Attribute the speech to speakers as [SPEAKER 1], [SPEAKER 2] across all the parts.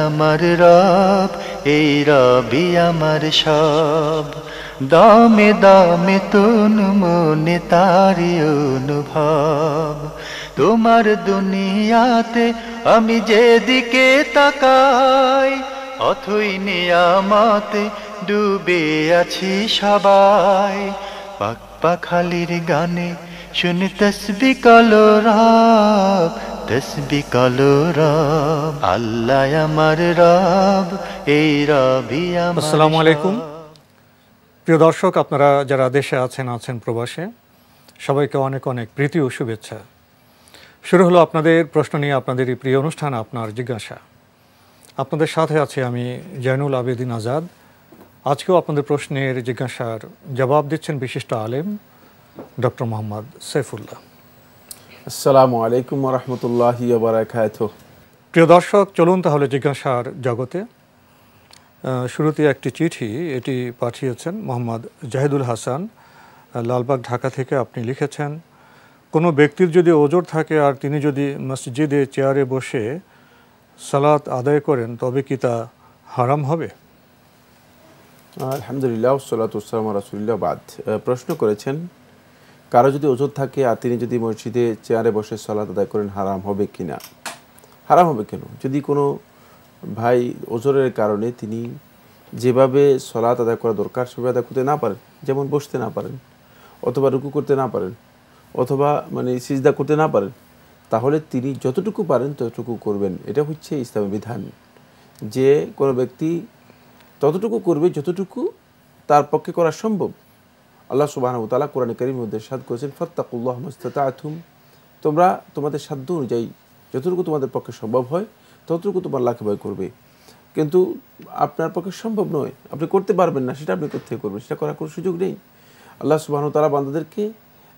[SPEAKER 1] আমার রব, এই রবি আমার সব, দামে দামে তন মনে তারি অনুভব। তোমার দুনিয়াতে আমি যেদিকে তাকাই, অথই নিয়ামতে ডুবে আছি সবাই। পাক পাখালির গানে শুনি তসবিহ কালো রব, তসবিহ কালো রব। আল্লাহ আমার রব, এই রবি আমার।
[SPEAKER 2] আসসালামু আলাইকুম প্রিয় দর্শক, আপনারা যারা দেশে আছেন প্রবাসে, সবাইকে অনেক অনেক প্রীতি ও শুভেচ্ছা। শুরু হলো আপনাদের প্রশ্ন নিয়ে আপনাদের এই প্রিয় অনুষ্ঠান আপনার জিজ্ঞাসা। আপনাদের সাথে আছি আমি জয়নুল আবেদিন আজাদ। আজকেও আপনাদের প্রশ্নের জিজ্ঞাসার জবাব দিচ্ছেন বিশিষ্ট আলেম ডক্টর মোহাম্মদ সাইফুল্লাহ।
[SPEAKER 3] আসসালামু আলাইকুম ওয়া রাহমাতুল্লাহি ওয়া বারাকাতুহু।
[SPEAKER 2] প্রিয় দর্শক, চলুন তাহলে জিজ্ঞাসার জগতে। শুরুতে একটি চিঠি, এটি পাঠিয়েছেন মোহাম্মদ জাহিদুল হাসান, লালবাগ, ঢাকা থেকে। আপনি লিখেছেন, কোনো ব্যক্তির যদি ওজর থাকে আর তিনি যদি মসজিদে চেয়ারে বসে সালাত আদায় করেন, তবে কি তা হারাম হবে?
[SPEAKER 3] আলহামদুলিল্লাহ, ওয়াসসালাতু ওয়াসসালামু আলা রাসূলিল্লাহ। বাদ প্রশ্ন করেছেন, কারো যদি ওজর থাকে আর তিনি যদি মসজিদে চেয়ারে বসে সালাত আদায় করেন, হারাম হবে কিনা? হারাম হবে কেন? যদি কোনো ভাই ওজরের কারণে তিনি যেভাবে সালাত আদায় করা দরকার সেভাবে আদায় করতে না পারেন, যেমন বসতে না পারেন, অথবা রুকু করতে না পারেন, অথবা সিজদা করতে না পারেন, তাহলে তিনি যতটুকু পারেন ততটুকু করবেন। এটা হচ্ছে ইসলামের বিধান, যে কোনো ব্যক্তি ততটুকু করবে যতটুকু তার পক্ষে করা সম্ভব। আল্লাহ সুবহানাহু ওয়া তাআলা কোরআনে কারীমের মধ্যে ইরশাদ করেছেন, ফাত্তাকুল্লাহ মাস্তাতা'তুম, তোমরা তোমাদের সাধ্য অনুযায়ী যতটুকু তোমাদের পক্ষে সম্ভব হয় ততটুকু তোমার লাখে ভয় করবে। কিন্তু আপনার পক্ষে সম্ভব নয়, আপনি করতে পারবেন না, সেটা আপনি কোত্থেকে করবেন? সেটা করার কোনো সুযোগ নেই। আল্লাহ সুবহানাহু ওয়া তাআলা বান্দাদেরকে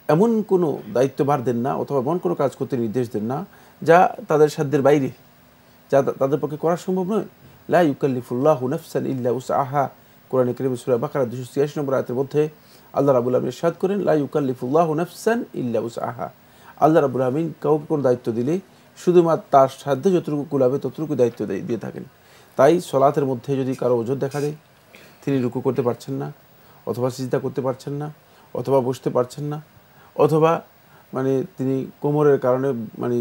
[SPEAKER 3] এমন কোনো দায়িত্বভার দেন না, অথবা এমন কোনো কাজ করতে নির্দেশ দেন না যা তাদের সাধ্যের বাইরে, যা তাদের পক্ষে করা সম্ভব নয়। লা ইউকাল্লিফুল্লাহু নাফসান ইল্লা উসআহা, কোরআনে কারীমে সূরা বাকারা 286 নম্বর আয়াতের মধ্যে আল্লাহ রাব্বুল আমিন ইরশাদ করেন, লা ইউকাল্লিফুল্লাহু নাফসান ইল্লা উসআহা। আল্লাহ রাব্বুল আমিন কাউকে কোনো দায়িত্ব দিলে শুধুমাত্র তার সাধ্যে যতটুকু কুলাবে ততটুকু দায়িত্ব দিয়ে থাকেন। তাই সলাতের মধ্যে যদি কারো ওজর দেখা দেয়, তিনি রুকু করতে পারছেন না, অথবা সিজদা করতে পারছেন না, অথবা বসতে পারছেন না, অথবা তিনি কোমরের কারণে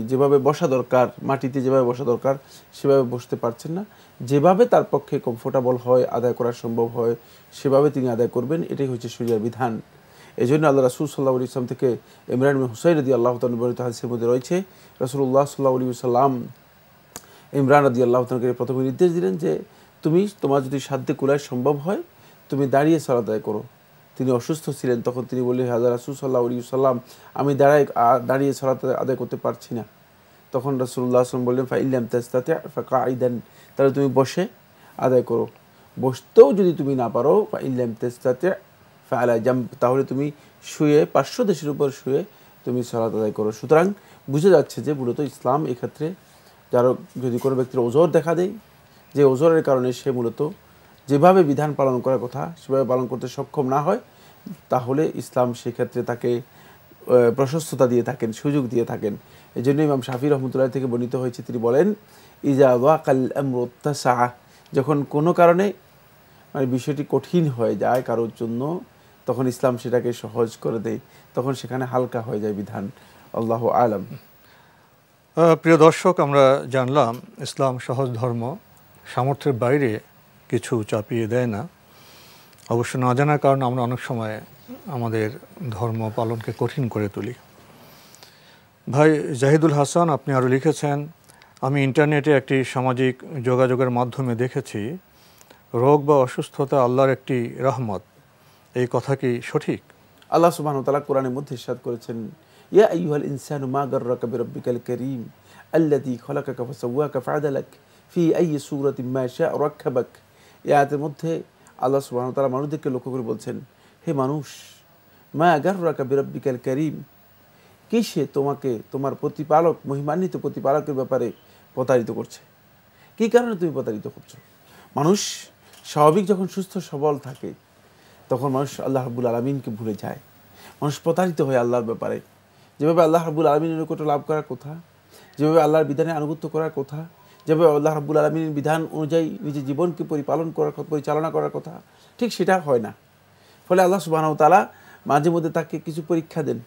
[SPEAKER 3] যেভাবে বসা দরকার, মাটিতে যেভাবে বসা দরকার সেভাবে বসতে পারছেন না, যেভাবে তার পক্ষে কমফোর্টেবল হয়, আদায় করা সম্ভব হয়, সেভাবে তিনি আদায় করবেন। এটাই হচ্ছে শরিয়ার বিধান। এই জন্য আল্লাহ রাসূল সাল্লাল্লাহু আলাইহি ওয়াসাল্লাম থেকে ইমরান বিন হুসাইন রাদিয়াল্লাহু তাআলা বর্ণিত হাদিসের মধ্যে রয়েছে, রাসূলুল্লাহ সাল্লাল্লাহু আলাইহি ওয়াসাল্লাম ইমরান রাদিয়াল্লাহু তাআলাকে প্রথমে নির্দেশ দিলেন যে, তোমার যদি সাধ্যে কুলায় সম্ভব হয় তুমি দাঁড়িয়ে সালাত আদায় করো। তিনি অসুস্থ ছিলেন, তখন তিনি বললেন, হাজর রাসূল সাল্লাল্লাহু আলাইহি ওয়াসাল্লাম, আমি দাঁড়িয়ে সালাত আদায় করতে পারছি না। তখন রাসূলুল্লাহ সাল্লাল্লাহু আলাইহি ওয়াসাল্লাম বললেন, ফাইল্লাম তাস্তাতি' ফাকা'iদান, তাহলে তুমি বসে আদায় করো। বসতেও যদি তুমি না পারো, ফাইল্লাম তাস্তাতি' ফা'আলা জামব, তাহলে তুমি শুয়ে, পার্শ্বদেশের উপর শুয়ে তুমি সালাত আদায় করো। সুতরাং বুঝা যাচ্ছে যে মূলত ইসলাম এক্ষেত্রে যদি কোনো ব্যক্তির ওজর দেখা দেয়, যে ওজরের কারণে সে মূলত যেভাবে বিধান পালন করার কথা সেভাবে পালন করতে সক্ষম না হয়, তাহলে ইসলাম সেক্ষেত্রে তাকে প্রশস্ততা দিয়ে থাকেন, সুযোগ দিয়ে থাকেন। এই জন্য ইমাম শাফি রহমতুল্লাহ থেকে বর্ণিত হয়েছে, তিনি বলেন, ইজা ওয়াকাল আমরু ইত্তাসা, যখন কোনো কারণে বিষয়টি কঠিন হয়ে যায় কারোর জন্য, তখন ইসলাম সেটাকে সহজ করে দেয়, তখন সেখানে হালকা হয়ে যায় বিধান। আল্লাহু আলাম।
[SPEAKER 2] প্রিয় দর্শক, আমরা জানলাম ইসলাম সহজ ধর্ম, সামর্থ্যের বাইরে কিছু চাপিয়ে দেয় না। অবশ্য না জানার কারণে আমরা অনেক সময় আমাদের ধর্ম পালনকে কঠিন করে তুলি। ভাই জাহিদুল হাসান, আপনি আরও লিখেছেন, আমি ইন্টারনেটে একটি সামাজিক যোগাযোগের মাধ্যমে দেখেছি রোগ বা অসুস্থতা আল্লাহর একটি রহমত, এই কথা কি সঠিক?
[SPEAKER 3] আল্লাহ সুবহানাহু ওয়া তাআলা কোরআনের মধ্যে ইরশাদ করেছেন, ইয়া আইয়ুহাল ইনসানু মা গাররাকা বিরাব্বিকাল কারীম আল্লাযী খালাকাকা ফাসাওয়াকা ফাআদালাক ফি আইয়ি সূরাতিন মা শা'a রাক্কাবাক। এই আয়াতের মধ্যে আল্লাহ সুবহানাহু ওয়া তাআলা মানুষদেরকে লক্ষ্য করে বলছেন, হে মানুষ, মা গাররাকা বিরাব্বিকাল কারীম, কিসে তোমাকে তোমার প্রতিপালক, মহিমান্বিত প্রতিপালকের ব্যাপারে প্রতারিত করছে? কী কারণে তুমি প্রতারিত করছো? মানুষ স্বাভাবিক যখন সুস্থ সবল থাকে, তখন মানুষ আল্লাহ রাব্বুল আলামিনকে ভুলে যায়, মানুষ প্রতারিত হয় আল্লাহর ব্যাপারে। যেভাবে আল্লাহ রাব্বুল আলামিনের নিকট লাভ করার কথা, যেভাবে আল্লাহর বিধানে আনুগত্য করার কথা, যেভাবে আল্লাহ রাব্বুল আলামিনের বিধান অনুযায়ী নিজের জীবনকে পরিচালনা করার কথা, ঠিক সেটা হয় না। ফলে আল্লাহ সুবহানাহু ওয়া তাআলা মাঝে মধ্যে তাকে কিছু পরীক্ষা দেন।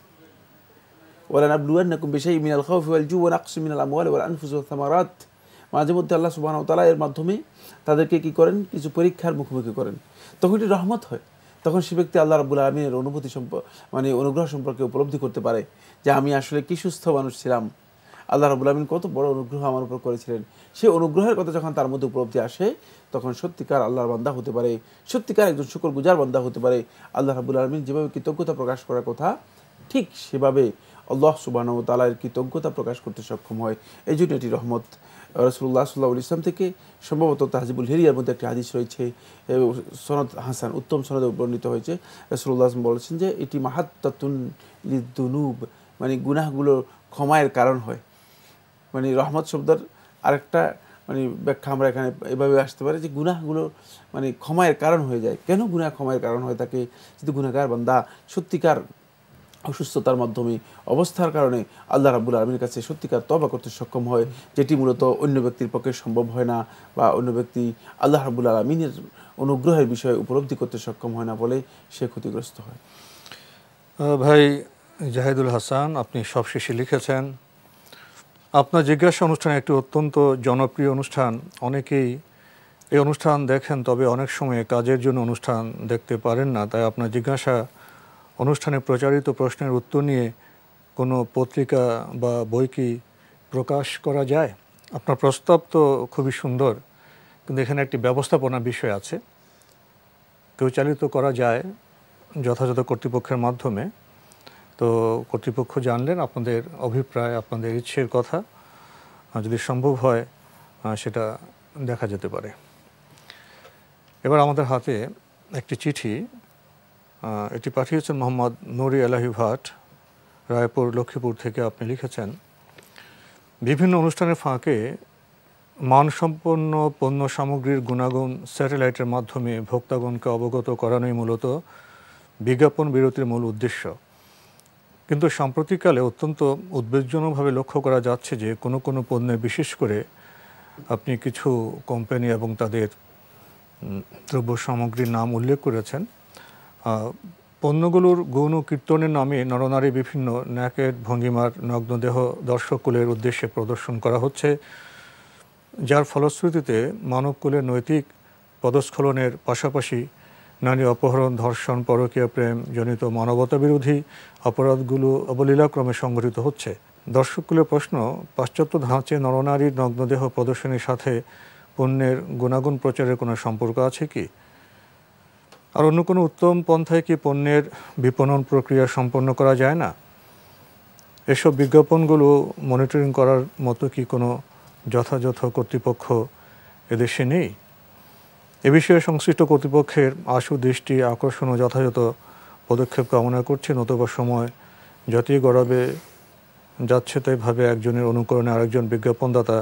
[SPEAKER 3] ওয়ালানাবলুওয়ান্নাকুম বিশাইইন মিনাল খাউফি ওয়াল জু'i ওয়া নাকসিম মিনাল আমওয়ালি ওয়াল আনফুসি ওয়াস সামারাত। মাঝে মধ্যে আল্লাহ সুবহানাহু ওয়া তাআলা এর মাধ্যমে তাদেরকে কি করেন, কিছু পরীক্ষার মুখোমুখি করেন। তখন এটি রহমত হয়, তখন সে ব্যক্তি আল্লাহ রাব্বুল আলামিনের অনুগ্রহ সম্পর্কে উপলব্ধি করতে পারে যে আমি আসলে কি সুস্থ মানুষ ছিলাম, আল্লাহ রাব্বুল আলামিন কত বড় অনুগ্রহ আমার উপর করেছিলেন। সেই অনুগ্রহের কথা যখন তার মধ্যে উপলব্ধি আসে, তখন সত্যিকার আল্লাহর বান্দা হতে পারে, সত্যিকার একজন শুকরগুজার বান্দা হতে পারে। আল্লাহ রাব্বুল আলামিন যেভাবে কৃতজ্ঞতা প্রকাশ করার কথা, ঠিক সেভাবে আল্লাহ সুবহানাহু ওয়া তাআলার কৃতজ্ঞতা প্রকাশ করতে সক্ষম হয়। এই জন্য এটি রহমত। রাসূলুল্লাহ সাল্লাল্লাহু আলাইহি ওয়াসাল্লাম থেকে সম্ভবত তাহজিবুল হিরিয়ার মধ্যে একটি হাদিস রয়েছে, সনদ হাসান, উত্তম সনদে বর্ণিত হয়েছে। রাসূলুল্লাহ বলেছেন যে এটি মাহাত্তাতুন লিদ্দুনুব, মানে গুনাহগুলো ক্ষমায়ের কারণ হয়। মানে রহমত শব্দের আরেকটা ব্যাখ্যা আমরা এখানে এভাবে আসতে পারি যে গুনাহগুলো ক্ষমায়ের কারণ হয়ে যায়। কেন গুনাহ ক্ষমায়ের কারণ হয়ে থাকে? যদি গুনাহগার বান্দা সত্যিকার অসুস্থতার মাধ্যমে অবস্থার কারণে আল্লাহ রাব্বুল আলামিনের কাছে সত্যিকার তওবা করতে সক্ষম হয়, যেটি মূলত অন্য ব্যক্তির পক্ষে সম্ভব হয় না, বা অন্য ব্যক্তি আল্লাহ রাব্বুল আলামিনের অনুগ্রহের বিষয়ে উপলব্ধি করতে সক্ষম হয় না, বলে সে ক্ষতিগ্রস্ত হয়।
[SPEAKER 2] ভাই জাহিদুল হাসান, আপনি সবশেষে লিখেছেন আপনার জিজ্ঞাসা অনুষ্ঠানে একটি অত্যন্ত জনপ্রিয় অনুষ্ঠান। অনেকেই এই অনুষ্ঠান দেখেন, তবে অনেক সময় কাজের জন্য অনুষ্ঠান দেখতে পারেন না। তাই আপনার জিজ্ঞাসা অনুষ্ঠানে প্রচারিত প্রশ্নের উত্তর নিয়ে কোনো পত্রিকা বা বই কি প্রকাশ করা যায়? আপনার প্রস্তাব তো খুবই সুন্দর, কিন্তু এখানে একটি ব্যবস্থাপনা বিষয় আছে। কেউ চালিত করা যায় যথাযথ কর্তৃপক্ষের মাধ্যমে। তো কর্তৃপক্ষ জানলেন আপনাদের অভিপ্রায়, আপনাদের ইচ্ছের কথা, যদি সম্ভব হয় সেটা দেখা যেতে পারে। এবার আমাদের হাতে একটি চিঠি, এটি পাঠিয়েছেন মোহাম্মদ নুরি এলাহি ভাট, রায়পুর, লক্ষ্মীপুর থেকে। আপনি লিখেছেন, বিভিন্ন অনুষ্ঠানের ফাঁকে মানসম্পন্ন পণ্য সামগ্রীর গুণাগুণ স্যাটেলাইটের মাধ্যমে ভোক্তাগণকে অবগত করানোই মূলত বিজ্ঞাপন বিরতির মূল উদ্দেশ্য। কিন্তু সাম্প্রতিককালে অত্যন্ত উদ্বেগজনকভাবে লক্ষ্য করা যাচ্ছে যে কোনো কোনো পণ্যে, বিশেষ করে আপনি কিছু কোম্পানি এবং তাদের দ্রব্য সামগ্রীর নাম উল্লেখ করেছেন, পণ্যগুলোর গৌণ কীর্তনের নামে নরনারী বিভিন্ন ন্যাকেড ভঙ্গিমার নগ্নদেহ দর্শককুলের উদ্দেশ্যে প্রদর্শন করা হচ্ছে, যার ফলশ্রুতিতে মানবকুলের নৈতিক পদস্খলনের পাশাপাশি নারী অপহরণ, ধর্ষণ, পরকীয়া প্রেম জনিত মানবতা বিরোধী অপরাধগুলো অবলীলাক্রমে সংঘটিত হচ্ছে। দর্শককুলের প্রশ্ন, পাশ্চাত্য ধাঁচে নরনারীর নগ্নদেহ প্রদর্শনীর সাথে পণ্যের গুণাগুণ প্রচারের কোনো সম্পর্ক আছে কি? আর অন্য কোনো উত্তম পন্থায় কি পণ্যের বিপণন প্রক্রিয়া সম্পন্ন করা যায় না? এসব বিজ্ঞাপনগুলো মনিটরিং করার মতো কি কোনো যথাযথ কর্তৃপক্ষ এদেশে নেই? এ বিষয়ে সংশ্লিষ্ট কর্তৃপক্ষের আশু দৃষ্টি আকর্ষণ ও যথাযথ পদক্ষেপ কামনা করছে। নতুবা সময় যতই গড়াবে যাচ্ছে, তাই ভাবে একজনের অনুকরণে আরেকজন বিজ্ঞাপনদাতা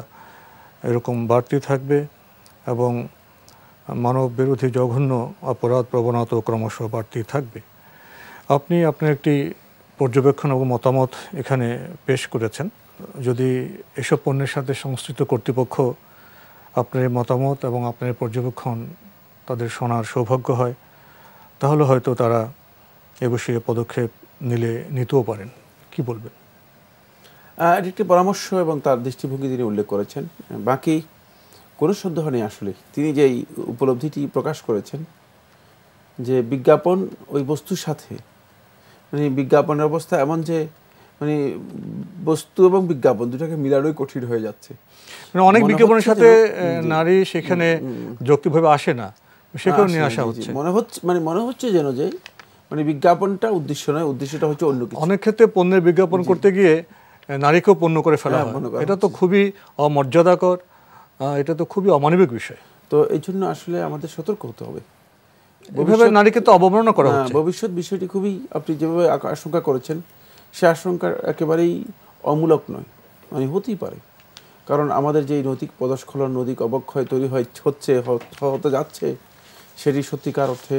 [SPEAKER 2] এরকম বাড়তি থাকবে এবং মানব বিরোধী জঘন্য অপরাধ প্রবণতা ক্রমশ বাড়তি থাকবে। আপনি আপনার একটি পর্যবেক্ষণ এবং মতামত এখানে পেশ করেছেন। যদি এসব পণ্যের সাথে সংশ্লিষ্ট কর্তৃপক্ষ আপনার মতামত এবং আপনার পর্যবেক্ষণ তাদের শোনার সৌভাগ্য হয়, তাহলে হয়তো তারা এ বিষয়ে পদক্ষেপ নিতেও পারেন। কি বলবেন?
[SPEAKER 3] এটি একটি পরামর্শ এবং তার দৃষ্টিভঙ্গি তিনি উল্লেখ করেছেন। বাকি কোনো সন্দেহ নেই, আসলে তিনি যেই উপলব্ধিটি প্রকাশ করেছেন যে বিজ্ঞাপন ওই বস্তুর সাথে, বিজ্ঞাপনের অবস্থা এমন যে বস্তু এবং বিজ্ঞাপন দুটাকে মিলানোই কঠিন হয়ে যাচ্ছে।
[SPEAKER 2] অনেক বিজ্ঞাপনের সাথে নারী সেখানে যৌক্তিকভাবে আসে না, সেখানে নিয়ে আসা হচ্ছে।
[SPEAKER 3] মনে হচ্ছে যেন যে বিজ্ঞাপনটা উদ্দেশ্য নয়, উদ্দেশ্যটা হচ্ছে অন্য কিছু।
[SPEAKER 2] অনেক ক্ষেত্রে পণ্যের বিজ্ঞাপন করতে গিয়ে নারীকেও পণ্য করে ফেলা হয়। এটা তো খুবই অমর্যাদাকর, এটা তো খুবই অমানবিক বিষয়।
[SPEAKER 3] তো এই জন্য আসলে আমাদের সতর্ক হতে হবে।
[SPEAKER 2] এভাবে নারীকে তো অবমাননা করা হচ্ছে।
[SPEAKER 3] ভবিষ্যৎ বিষয়টি খুবই, আপনি যেভাবে আশঙ্কা করেছেন সে আশঙ্কা একেবারেই অমূলক নয়, হতেই পারে। কারণ আমাদের যে নৈতিক পদস্খলন, নৈতিক অবক্ষয় তৈরি হতে যাচ্ছে, সেটি সত্যিকার অর্থে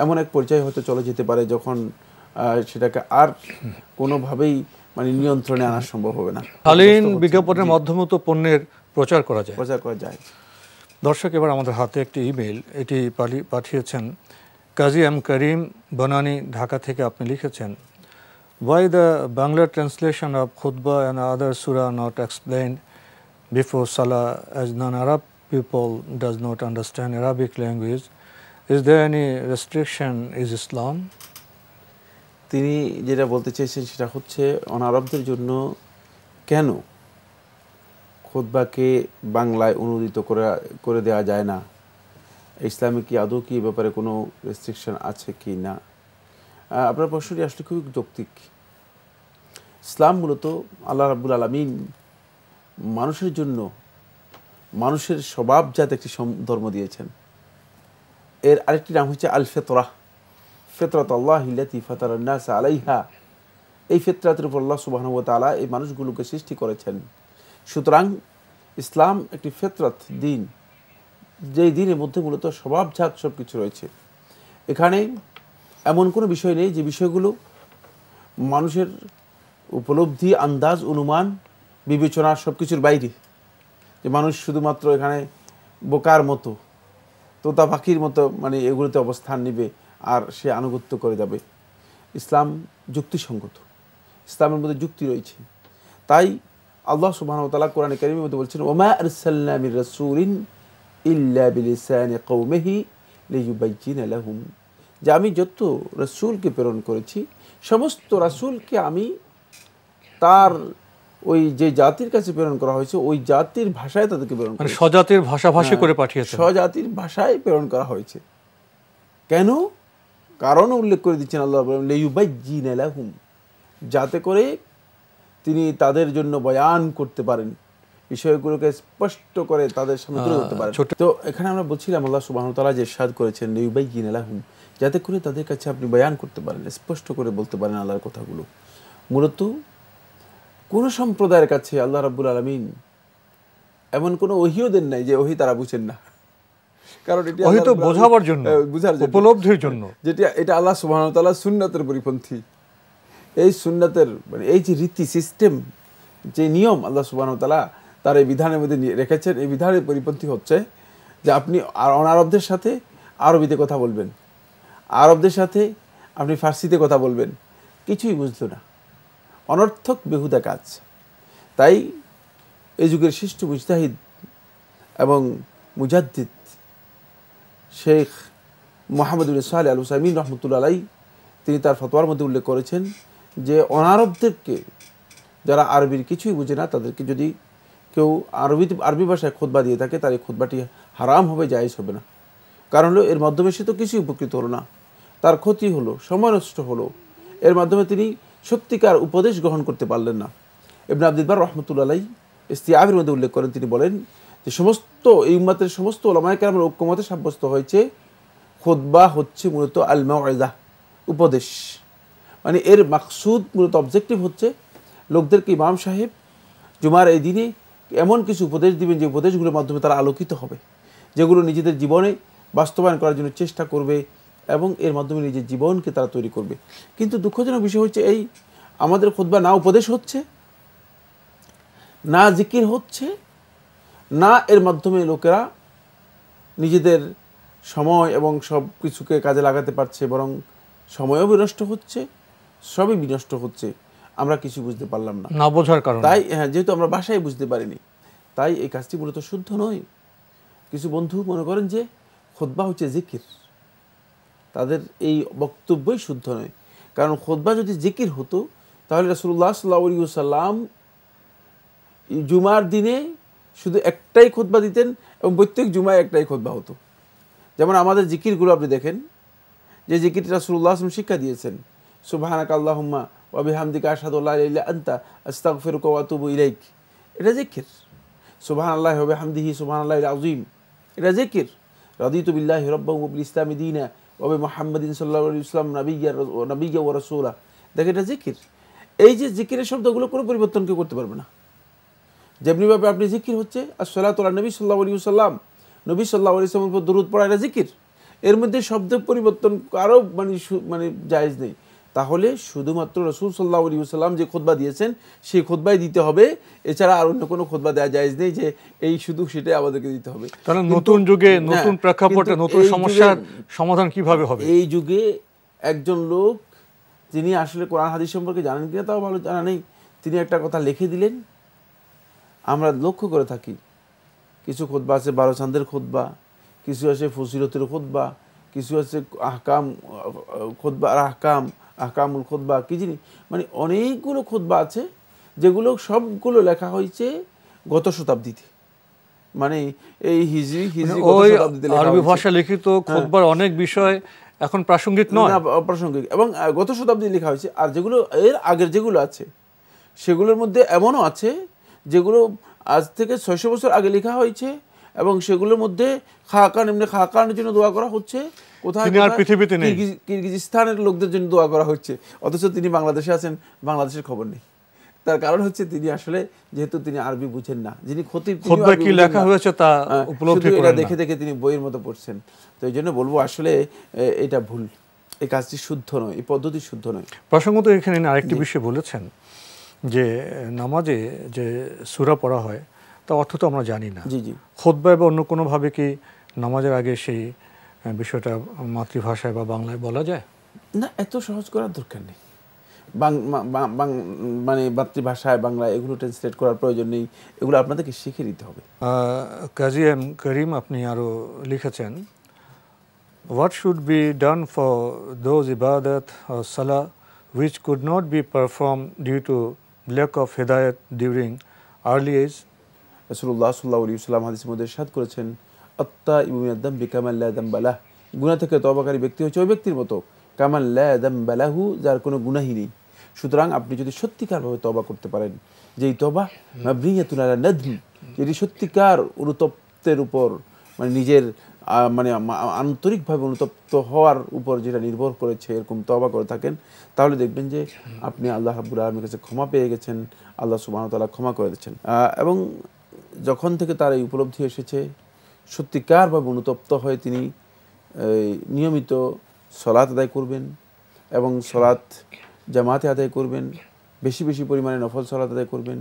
[SPEAKER 3] এমন এক পর্যায়ে হয়তো চলে যেতে পারে যখন সেটাকে আর কোনোভাবেই নিয়ন্ত্রণে আনা সম্ভব হবে না।
[SPEAKER 2] শালীন বিজ্ঞাপনের মাধ্যমে তো পণ্যের প্রচার করা যায়। দর্শক, এবার আমাদের হাতে একটি ইমেল, এটি পাঠিয়েছেন কাজী এম করিম বনানী, ঢাকা থেকে। আপনি লিখেছেন, why the Bangla translation of khutbah and other surah not explained before salah, as non-Arab people does not understand Arabic language? Is there any restriction in Islam?
[SPEAKER 3] তিনি যেটা বলতে চেয়েছেন সেটা হচ্ছে অনারবদের জন্য কেন খুতবাকে বাংলায় অনুদিত করে দেওয়া যায় না, ইসলামে কি আদৌ কি ব্যাপারে কোনো রেস্ট্রিকশন আছে কি না। আপনার প্রশ্নটি আসলে খুবই যৌক্তিক। ইসলাম মূলত আল্লাহ রাব্বুল আলামিন মানুষের জন্য মানুষের স্বভাবজাত একটি ধর্ম দিয়েছেন। এর আরেকটি নাম হচ্ছে আল ফিতরাহ, ফিতরাতুল্লাহিল্লাতী ফাতারান নাস আলাইহা। এই ফিতরাতের উপর আল্লাহ সুবহানাহু ওয়া তাআলা এই মানুষগুলোকে সৃষ্টি করেছেন। সুতরাং ইসলাম একটি ফিতরাত দিন, যেই দিনের মধ্যে মূলত স্বভাবজাত সব কিছু রয়েছে। এখানে এমন কোনো বিষয় নেই যে বিষয়গুলো মানুষের উপলব্ধি, আন্দাজ, অনুমান, বিবেচনা সব কিছুর বাইরে, যে মানুষ শুধুমাত্র এখানে বোকার মতো, তোতা পাখির মতো মানে এগুলোতে অবস্থান নেবে আর সে আনুগত্য করে যাবে। ইসলাম যুক্তিসঙ্গত, ইসলামের মধ্যে যুক্তি রয়েছে। তাই আল্লাহ সুবহানাহু ওয়া তাআলা কোরআনে কারীমের মধ্যে বলছেন, ওমা আরসালনা মির রাসূলিন ইল্লা বিলিসানি কওমিহি লিয়ুবাইয়িনা লাহুম, যে আমি যত রাসূলকে প্রেরণ করেছি সমস্ত রাসূলকে আমি তার ওই যে জাতির কাছে প্রেরণ করা হয়েছে ওই জাতির ভাষায় তাদেরকে প্রেরণ করেছি,
[SPEAKER 2] স্বজাতির ভাষাভাষী করে পাঠিয়েছেন,
[SPEAKER 3] স্বজাতির ভাষায় প্রেরণ করা হয়েছে। কেন? কারণ উল্লেখ করে দিচ্ছেন আল্লাহ লিয়ুবাইয়িনা লাহুম, যাতে করে তিনি তাদের জন্য বয়ান করতে পারেন, বিষয়গুলোকে স্পষ্ট করে তাদের সামনে তুলে ধরতে পারেন। তো এখানে আমরা বলছিলাম আল্লাহ সুবহানাহু ওয়া তাআলা যে ইরশাদ করেছেন লিয়ুবাইয়িনা লাহুম, যাতে করে তাদের কাছে আপনি বয়ান করতে পারেন, স্পষ্ট করে বলতে পারেন আল্লাহর কথাগুলো। মূলত কোন সম্প্রদায়ের কাছে আল্লাহ রাব্বুল আলামিন এমন কোনো ওহীও দেন নাই যে ওহী তারা বুঝেন না, কারণ এটা
[SPEAKER 2] ওহী তো বোঝাবার জন্য, উপলব্ধির জন্য,
[SPEAKER 3] যেটা এটা আল্লাহ সুবহানাহু ওয়া তাআলা সুন্নাতের পরিপন্থী। এই সুন্নাতের মানে এই যে রীতি সিস্টেম, যে নিয়ম আল্লাহ সুবহানাহু ওয়া তাআলা তার এই বিধানের মধ্যে রেখেছেন, এই বিধানের পরিপন্থী হচ্ছে যে আপনি অনারবদের সাথে আরবিতে কথা বলবেন, আরবদের সাথে আপনি ফার্সিতে কথা বলবেন, কিছুই বুঝলো না, অনর্থক বেহুদা কাজ। তাই এই যুগের শ্রেষ্ঠ মুজতাহিদ এবং মুজাদ্দিদ শেখ মুহাম্মদ ইবনে সালেহ আল উসাইমিন রাহমাতুল্লাহ আলাইহি তিনি তার ফতোয়ার মধ্যে উল্লেখ করেছেন যে অনারবদেরকে, যারা আরবির কিছুই বুঝে না, তাদেরকে যদি কেউ আরবি ভাষায় খুতবা দিয়ে থাকে তার এই খুতবাটি হারাম হবে, জায়েজ হবে না। কারণ হলো এর মাধ্যমে সে তো কিছুই উপকৃত হলো না, তার ক্ষতি হলো, সময় নষ্ট হলো, এর মাধ্যমে তিনি সত্যিকার উপদেশ গ্রহণ করতে পারলেন না। ইবনে আব্দুল বার রাহমাতুল্লাহ আলাইহি ইস্তিআবের মধ্যে উল্লেখ করেন, তিনি বলেন যে সমস্ত এই উম্মতের সমস্ত উলামায়ে কেরামের ঐক্যমতে সাব্যস্ত হয়েছে খুতবা হচ্ছে মূলত আল মাউইযা, উপদেশ। মানে এর মাকসুদ মূলত অবজেক্টিভ হচ্ছে লোকদেরকে ইমাম সাহেব জুমার এই দিনে এমন কিছু উপদেশ দিবেন যে উপদেশগুলোর মাধ্যমে তারা আলোকিত হবে, যেগুলো নিজেদের জীবনে বাস্তবায়ন করার জন্য চেষ্টা করবে এবং এর মাধ্যমে নিজের জীবনকে তারা তৈরি করবে। কিন্তু দুঃখজনক বিষয় হচ্ছে এই আমাদের খুতবা না উপদেশ হচ্ছে, না জিকির হচ্ছে, না এর মাধ্যমে লোকেরা নিজেদের সময় এবং সব কিছুকে কাজে লাগাতে পারছে, বরং সময়ও বিনষ্ট হচ্ছে, সবই বিনষ্ট হচ্ছে। আমরা কিছু বুঝতে পারলাম না,
[SPEAKER 2] না বোঝার কারণে।
[SPEAKER 3] তাই যেহেতু আমরা ভাষায় বুঝতে পারিনি, তাই এই কাজটি মূলত শুদ্ধ নয়। কিছু বন্ধু মনে করেন যে খুতবা হচ্ছে জিকির, তাদের এই বক্তব্যই শুদ্ধ নয়। কারণ খুতবা যদি জিকির হতো তাহলে রাসূলুল্লাহ সাল্লাল্লাহু আলাইহি ওয়াসাল্লাম জুমার দিনে শুধু একটাই খুতবা দিতেন এবং প্রত্যেক জুমায় একটাই খুতবা হতো। যেমন আমাদের জিকিরগুলো আপনি দেখেন, যে জিকিরটি রাসূলুল্লাহ সাল্লাল্লাহু আলাইহি ওয়াসাল্লাম শিক্ষা দিয়েছেন, সুবহানাকা আল্লাহুম্মা ওয়া বিহামদিকা আশহাদু আল্লা ইলাহা ইল্লা আনতা আস্তাগফিরুকা ওয়া আতুবু ইলাইক, এটা জিকির। সুবহানাল্লাহি ওয়া বিহামদিহি সুবহানাল্লাহিল আযীম, এটা জিকির। রাদিতু বিল্লাহি রাব্বান ওয়া বিল ইসলামি দীনা ওয়া বিমুহাম্মাদিন সাল্লাল্লাহু আলাইহি ওয়াসাল্লাম নাবিয়্যা ওয়া রাসূলা, দেখেন এটা জিকির। এই যে জিকিরের শব্দগুলো কোনো পরিবর্তন কেউ করতে পারবে না। যেমনিভাবে আপনি জিকির হচ্ছে আসসালাতু আলা নবী সাল্লাল্লাহু আলাইহি ওয়াসাল্লাম, নবী সাল্লাল্লাহু আলাইহি ওয়াসাল্লামের উপর দরুদ পড়া, এটা জিকির। এর মধ্যে শব্দ পরিবর্তন আরও মানে জায়েজ নেই। তাহলে শুধুমাত্র রাসূল সাল্লাল্লাহু আলাইহি ওয়াসাল্লাম যে খুতবা দিয়েছেন সেই খুতবাই দিতে হবে, এছাড়া আর অন্য কোনো খুতবা দেওয়া জায়েজ নেই যে এই শুধু সেটাই আমাদেরকে দিতে হবে।
[SPEAKER 2] কারণ নতুন যুগে নতুন প্রেক্ষাপটে নতুন সমস্যার সমাধান কিভাবে হবে?
[SPEAKER 3] এই যুগে একজন লোক যিনি আসলে কোরআন হাদিস সম্পর্কে জানেন কিনা তাও ভালো জানা নেই, তিনি একটা কথা লিখে দিলেন। আমরা লক্ষ্য করে থাকি কিছু খুতবা আছে 12 চাঁদের খুতবা, কিছু আছে ফজিলতের খুতবা, কিছু আছে আহকাম খুতবা, আহকামুল খুতবা, কি জিনিস মানে অনেকগুলো খুতবা আছে যেগুলো সবগুলো লেখা হয়েছে গত শতাব্দীতে, মানে এই হিজরি গত শতাব্দীতে লেখা হয়েছে।
[SPEAKER 2] আরবি ভাষা লিখিত খুতবার অনেক বিষয় এখন প্রাসঙ্গিক নয়,
[SPEAKER 3] অপ্রাসঙ্গিক, এবং গত শতাব্দী লেখা হয়েছে। আর যেগুলো এর আগের যেগুলো আছে সেগুলোর মধ্যে এমনও আছে যেগুলো আজ থেকে 600 বছর আগে লেখা হয়েছে, এবং সেগুলোর মধ্যে খাকানের জন্য দোয়া করা হচ্ছে, কোথায় পৃথিবীতে নেই, কিরগিজস্তানের লোকদের জন্য দোয়া করা হচ্ছে, অথচ তিনি বাংলাদেশে আছেন, বাংলাদেশের খবর নেই। তার কারণ হচ্ছে তিনি আসলে যেহেতু তিনি আরবি বুঝেন না, যিনি খতিব
[SPEAKER 2] কি লেখা হয়েছে তা উপলব্ধি করেন না,
[SPEAKER 3] দেখে দেখে তিনি বইয়ের মতো পড়ছেন। তো এই জন্য বলবো আসলে এটা ভুল, এই কাজটি শুদ্ধ নয়, এই পদ্ধতি শুদ্ধ নয়।
[SPEAKER 2] প্রসঙ্গত এখানে আরেকটি বিষয় বলেছেন যে নামাজে যে সূরা পড়া হয় তা অর্থ তো আমরা জানি না।
[SPEAKER 3] জি জি।
[SPEAKER 2] খুতবা বা অন্য কোনোভাবে কি নামাজের আগে সেই বিষয়টা মাতৃভাষায় বা বাংলায় বলা যায়?
[SPEAKER 3] না, এত সহজ করার দরকার নেই। মানে মাতৃভাষায় বাংলা এগুলো ট্রান্সলেট করার প্রয়োজন নেই, এগুলো আপনাদেরকে শিখে নিতে হবে।
[SPEAKER 2] কাজী এম করিম আপনি আরও লিখেছেন, what should be done for those ইবাদত or salah which could not be performed due to lack of hidayat during early age?
[SPEAKER 3] রাসূলুল্লাহ সাল্লাল্লাহু আলাইহি ওয়াসাল্লাম হাদিসের মধ্যে ইরশাদ করেছেন, আত-তাইবু মিনাদ যামবি কামান লা যামবা লাহ, গুনাহ থেকে তওবাকারী ব্যক্তি হচ্ছে ওই ব্যক্তির মতো কামান লা যামবা লাহু, যার কোনো গুনাহই নেই। সুতরাং আপনি যদি সত্যিকারভাবে তওবা করতে পারেন, যেই তওবা মাবনিয়াতুন আলা নাদম, যেটি সত্যিকার অনুতপ্তের উপর, মানে নিজের মানে আন্তরিকভাবে অনুতপ্ত হওয়ার উপর যেটা নির্ভর করেছে, এরকম তওবা করে থাকেন, তাহলে দেখবেন যে আপনি আল্লাহ রাব্বুল আলামিনের কাছে ক্ষমা পেয়ে গেছেন, আল্লাহ সুবহানাহু ওয়া তাআলা ক্ষমা করে দিচ্ছেন। এবং যখন থেকে তার এই উপলব্ধি এসেছে, সত্যিকারভাবে অনুতপ্ত হয়ে তিনি নিয়মিত সলাত আদায় করবেন, এবং সলাত জামাতে আদায় করবেন, বেশি বেশি পরিমাণে নফল সলাত আদায় করবেন,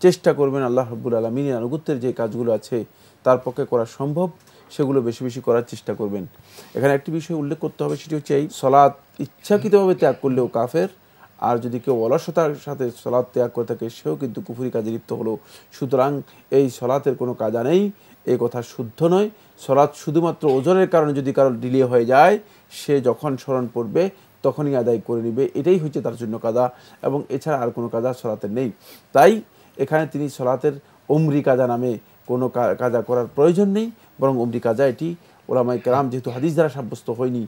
[SPEAKER 3] চেষ্টা করবেন আল্লাহ রাব্বুল আলামিনের আনুগত্যের যে কাজগুলো আছে তার পক্ষে করা সম্ভব সেগুলো বেশি বেশি করার চেষ্টা করবেন। এখানে একটি বিষয় উল্লেখ করতে হবে, সেটি হচ্ছে এই সলাত ইচ্ছাকৃতভাবে ত্যাগ করলেও কাফের, আর যদি কেউ অলসতার সাথে সলাত ত্যাগ করে থাকে সেও কিন্তু কুফরি কাজে লিপ্ত হলো। সুতরাং এই সলাতের কোনো কাজা নেই, এই কথা শুদ্ধ নয়। সলাত শুধুমাত্র ওজনের কারণে যদি কারো ডিলে হয়ে যায়, সে যখন স্মরণ পড়বে তখনই আদায় করে নেবে, এটাই হচ্ছে তার জন্য কাজা, এবং এছাড়া আর কোনো কাজা সলাতের নেই। তাই এখানে তিনি সলাতের উমরি কাজা নামে কোনো কাজা করার প্রয়োজন নেই, বরং উমরি কাজা এটি ওলামায়ে কেরাম, যেহেতু হাদিস দ্বারা সাব্যস্ত হয়নি,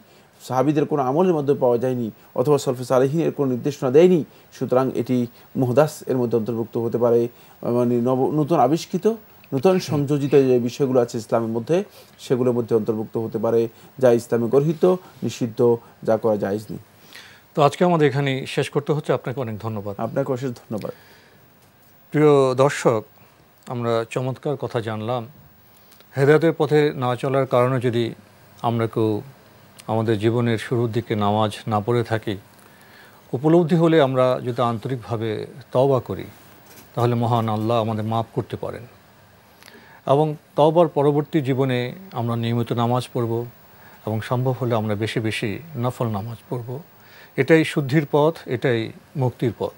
[SPEAKER 3] সাহাবীদের কোনো আমলের মধ্যে পাওয়া যায়নি, অথবা সলফে সালেহিনের কোনো নির্দেশনা দেয়নি, সুতরাং এটি মুহদাস এর মধ্যে অন্তর্ভুক্ত হতে পারে, মানে নতুন আবিষ্কৃত নতুন সংযোজিত যে বিষয়গুলো আছে ইসলামের মধ্যে সেগুলোর মধ্যে অন্তর্ভুক্ত হতে পারে, যা ইসলামে গর্হিত, নিষিদ্ধ, যা করা জায়েজ নেই।
[SPEAKER 2] তো আজকে আমাদের এখানে শেষ করতে হচ্ছে। আপনাকে অনেক ধন্যবাদ।
[SPEAKER 3] আপনাকে অশেষ ধন্যবাদ।
[SPEAKER 2] প্রিয় দর্শক, আমরা চমৎকার কথা জানলাম। হেদায়েতের পথে না চলার কারণে যদি আমরা কেউ আমাদের জীবনের শুরুর দিকে নামাজ না পড়ে থাকি, উপলব্ধি হলে আমরা যদি আন্তরিকভাবে তওবা করি, তাহলে মহান আল্লাহ আমাদের মাফ করতে পারেন, এবং তওবার পরবর্তী জীবনে আমরা নিয়মিত নামাজ পড়ব, এবং সম্ভব হলে আমরা বেশি বেশি নফল নামাজ পড়ব। এটাই শুদ্ধির পথ, এটাই মুক্তির পথ।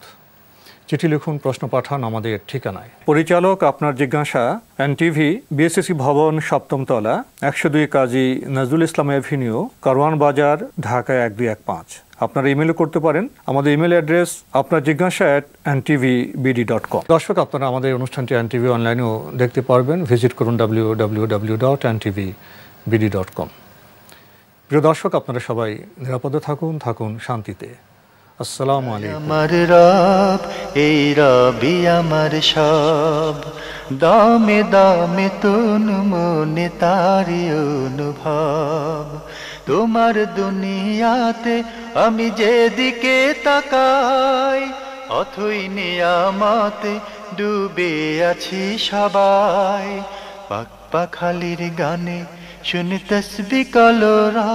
[SPEAKER 2] চিঠি লিখুন, প্রশ্ন পাঠান আমাদের ঠিকানায়। পরিচালক আপনার জিজ্ঞাসা, এনটিভি, বিএসসি ভবন, 7ম তলা, 102 কাজী নজরুল ইসলাম এভিনিউ, কারওয়ান বাজার, ঢাকা 1215। আপনারা ইমেলও করতে পারেন। আমাদের ইমেল অ্যাড্রেস আপনার জিজ্ঞাসা @ntvbd.com। দর্শক, আপনারা আমাদের অনুষ্ঠানটি এনটিভি অনলাইনেও দেখতে পারবেন। ভিজিট করুন www.ntvbd.com। প্রিয় দর্শক, আপনারা সবাই নিরাপদে থাকুন শান্তিতে। আসসালামু আলাইকুম।
[SPEAKER 1] আমার রব, এই রবি আমার সব, দামে দামে তুন মনে তারি অনুভব। তোমার দুনিয়াতে আমি যেদিকে তাকাই, অথই নিয়ামতে ডুবে আছি সবাই। পাক পাখালির গানে শুনি তসবিহ কলরা।